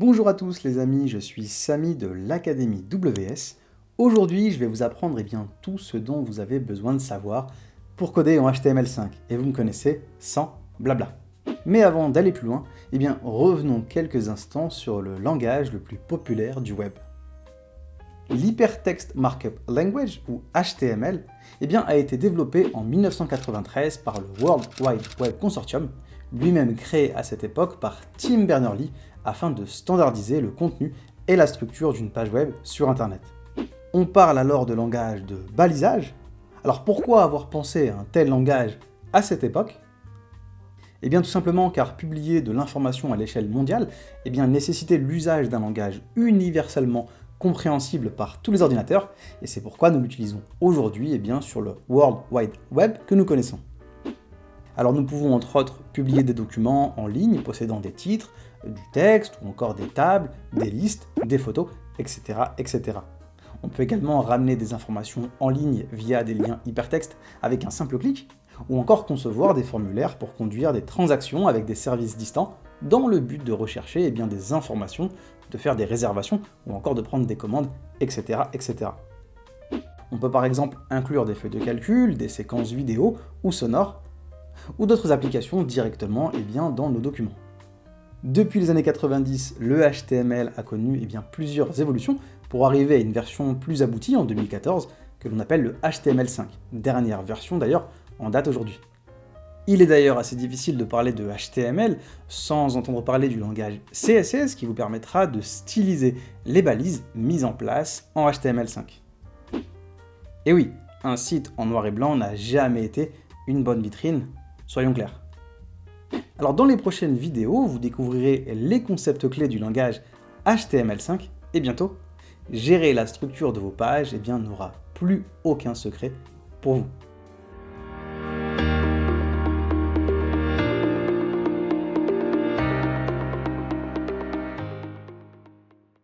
Bonjour à tous les amis, je suis Samy de l'Académie WS. Aujourd'hui, je vais vous apprendre tout ce dont vous avez besoin de savoir pour coder en HTML5. Et vous me connaissez sans blabla. Mais avant d'aller plus loin, revenons quelques instants sur le langage le plus populaire du web. L'Hypertext Markup Language, ou HTML, a été développé en 1993 par le World Wide Web Consortium, lui-même créé à cette époque par Tim Berners-Lee afin de standardiser le contenu et la structure d'une page web sur Internet. On parle alors de langage de balisage. Alors pourquoi avoir pensé à un tel langage à cette époque ? Tout simplement car publier de l'information à l'échelle mondiale nécessitait l'usage d'un langage universellement compréhensible par tous les ordinateurs, et c'est pourquoi nous l'utilisons aujourd'hui sur le World Wide Web que nous connaissons. Alors nous pouvons entre autres publier des documents en ligne possédant des titres, du texte ou encore des tables, des listes, des photos, etc. etc. On peut également ramener des informations en ligne via des liens hypertextes avec un simple clic, ou encore concevoir des formulaires pour conduire des transactions avec des services distants dans le but de rechercher des informations, de faire des réservations ou encore de prendre des commandes, etc. etc. On peut par exemple inclure des feuilles de calcul, des séquences vidéo ou sonores, ou d'autres applications directement dans nos documents. Depuis les années 90, le HTML a connu plusieurs évolutions pour arriver à une version plus aboutie en 2014 que l'on appelle le HTML5, dernière version d'ailleurs en date aujourd'hui. Il est d'ailleurs assez difficile de parler de HTML sans entendre parler du langage CSS qui vous permettra de styliser les balises mises en place en HTML5. Et oui, un site en noir et blanc n'a jamais été une bonne vitrine, soyons clairs. Alors dans les prochaines vidéos, vous découvrirez les concepts clés du langage HTML5 et bientôt, gérer la structure de vos pages n'aura plus aucun secret pour vous.